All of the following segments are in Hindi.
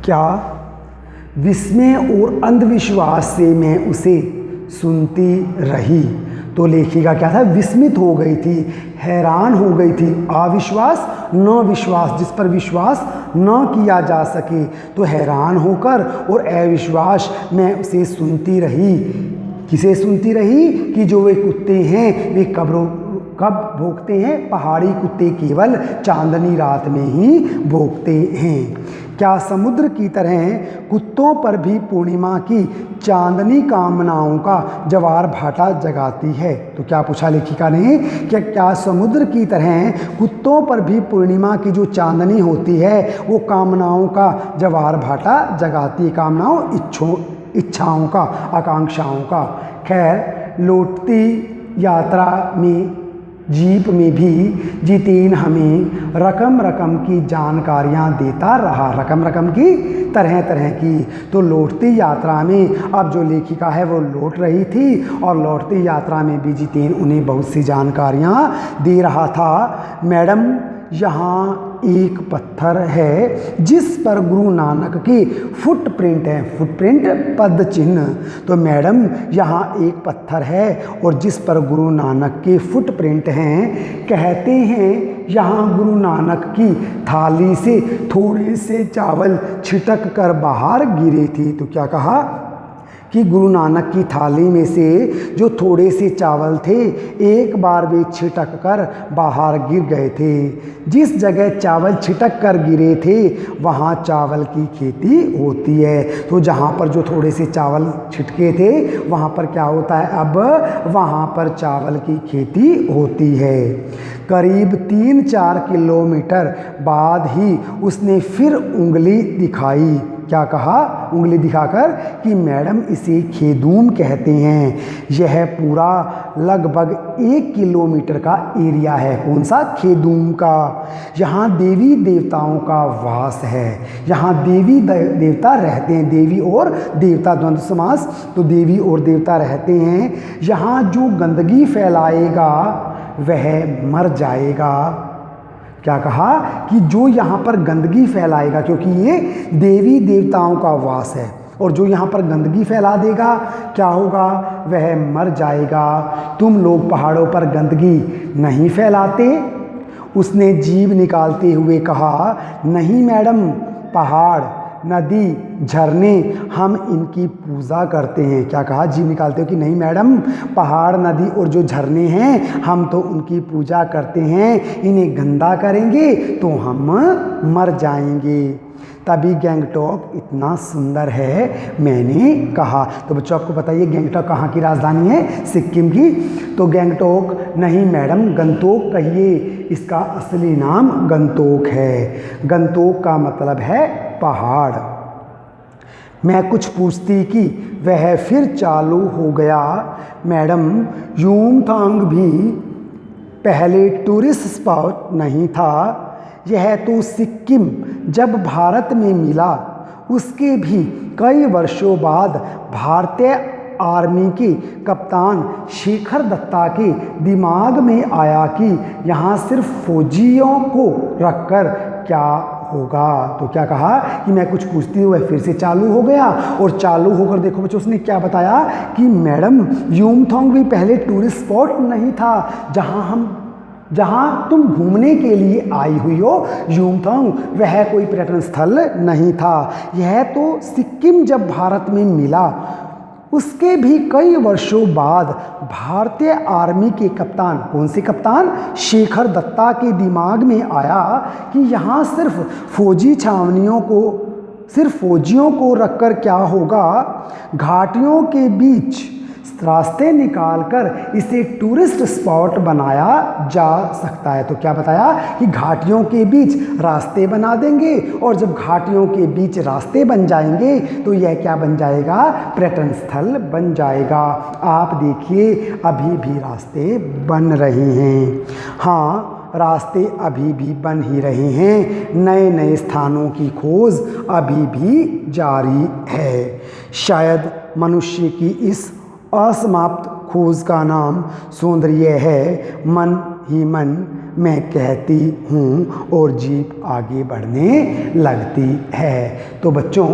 क्या विस्मय और अंधविश्वास से मैं उसे सुनती रही। तो लेखिका क्या था, विस्मित हो गई थी, हैरान हो गई थी। अविश्वास न विश्वास, जिस पर विश्वास न किया जा सके, तो हैरान होकर और अविश्वास में उसे सुनती रही। किसे सुनती रही कि जो वे कुत्ते हैं वे कब भौंकते हैं, पहाड़ी कुत्ते केवल चांदनी रात में ही भौंकते हैं। क्या समुद्र की तरह कुत्तों पर भी पूर्णिमा की चांदनी कामनाओं का ज्वार भाटा जगाती है। तो क्या पूछा लेखिका ने, क्या समुद्र की तरह कुत्तों पर भी पूर्णिमा की जो चांदनी होती है वो कामनाओं का ज्वार भाटा जगाती है, कामनाओं इच्छाओं का, आकांक्षाओं का। खैर, लौटती यात्रा में जीप में भी जितेन हमें रकम रकम की जानकारियां देता रहा, रकम रकम की, तरह तरह की। तो लौटती यात्रा में अब जो लेखिका है वो लौट रही थी और लौटती यात्रा में भी जितेन उन्हें बहुत सी जानकारियां दे रहा था। मैडम, यहाँ एक पत्थर है जिस पर गुरु नानक की फुटप्रिंट है, फुटप्रिंट पद चिन्ह। तो मैडम, यहाँ एक पत्थर है और जिस पर गुरु नानक के फुटप्रिंट हैं। कहते हैं यहाँ गुरु नानक की थाली से थोड़े से चावल छिटक कर बाहर गिरे थे। तो क्या कहा कि गुरु नानक की थाली में से जो थोड़े से चावल थे एक बार वे छिटक कर बाहर गिर गए थे। जिस जगह चावल छिटक कर गिरे थे वहाँ चावल की खेती होती है। तो जहाँ पर जो थोड़े से चावल छिटके थे वहाँ पर क्या होता है, अब वहाँ पर चावल की खेती होती है। करीब 3-4 किलोमीटर बाद ही उसने फिर उंगली दिखाई। क्या कहा, उंगली दिखाकर, कि मैडम इसे खेदूम कहते हैं। यह पूरा लगभग 1 किलोमीटर का एरिया है। कौन सा, खेदूम का। यहाँ देवी देवताओं का वास है, यहाँ देवी देवता रहते हैं, देवी और देवता द्वंद्व समास, तो देवी और देवता रहते हैं। यहाँ जो गंदगी फैलाएगा वह मर जाएगा। क्या कहा कि जो यहाँ पर गंदगी फैलाएगा, क्योंकि ये देवी देवताओं का वास है, और जो यहाँ पर गंदगी फैला देगा क्या होगा, वह मर जाएगा। तुम लोग पहाड़ों पर गंदगी नहीं फैलाते। उसने जीभ निकालते हुए कहा, नहीं मैडम, पहाड़, नदी, झरने, हम इनकी पूजा करते हैं। क्या कहा, जीभ निकालते हो कि नहीं मैडम, पहाड़, नदी और जो झरने हैं हम तो उनकी पूजा करते हैं, इन्हें गंदा करेंगे तो हम मर जाएंगे। तभी गंगटोक इतना सुंदर है, मैंने कहा। तो बच्चों आपको बताइए गंगटोक कहाँ की राजधानी है, सिक्किम की। तो गंगटोक नहीं मैडम, गंतोक कहिए, इसका असली नाम गंतोक है। गंतोक का मतलब है पहाड़। मैं कुछ पूछती कि वह फिर चालू हो गया। मैडम, युमथांग भी पहले टूरिस्ट स्पॉट नहीं था। यह तो सिक्किम जब भारत में मिला उसके भी कई वर्षों बाद भारतीय आर्मी के कप्तान शेखर दत्ता के दिमाग में आया कि यहाँ सिर्फ फौजियों को रखकर क्या होगा। तो क्या कहा कि मैं कुछ पूछती हूँ, वह फिर से चालू हो गया। और चालू होकर देखो बच्चों उसने क्या बताया कि मैडम, युमथांग भी पहले टूरिस्ट स्पॉट नहीं था जहाँ तुम घूमने के लिए आई हुई हो। युमथांग वह कोई पर्यटन स्थल नहीं था। यह तो सिक्किम जब भारत में मिला उसके भी कई वर्षों बाद भारतीय आर्मी के कप्तान, कौन से कप्तान, शेखर दत्ता के दिमाग में आया कि यहाँ सिर्फ फौजियों को रखकर क्या होगा। घाटियों के बीच रास्ते निकालकर इसे टूरिस्ट स्पॉट बनाया जा सकता है। तो क्या बताया कि घाटियों के बीच रास्ते बना देंगे, और जब घाटियों के बीच रास्ते बन जाएंगे तो यह क्या बन जाएगा, पर्यटन स्थल बन जाएगा। आप देखिए अभी भी रास्ते बन रहे हैं। हाँ, रास्ते अभी भी बन ही रहे हैं, नए नए स्थानों की खोज अभी भी जारी है। शायद मनुष्य की इस असमाप्त खोज का नाम सौंदर्य है। मन ही मन में कहती हूँ और जीभ आगे बढ़ने लगती है। तो बच्चों,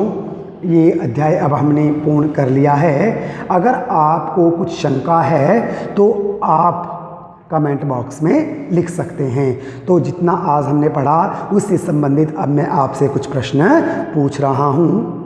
ये अध्याय अब हमने पूर्ण कर लिया है। अगर आपको कुछ शंका है तो आप कमेंट बॉक्स में लिख सकते हैं। तो जितना आज हमने पढ़ा उससे संबंधित अब मैं आपसे कुछ प्रश्न पूछ रहा हूँ।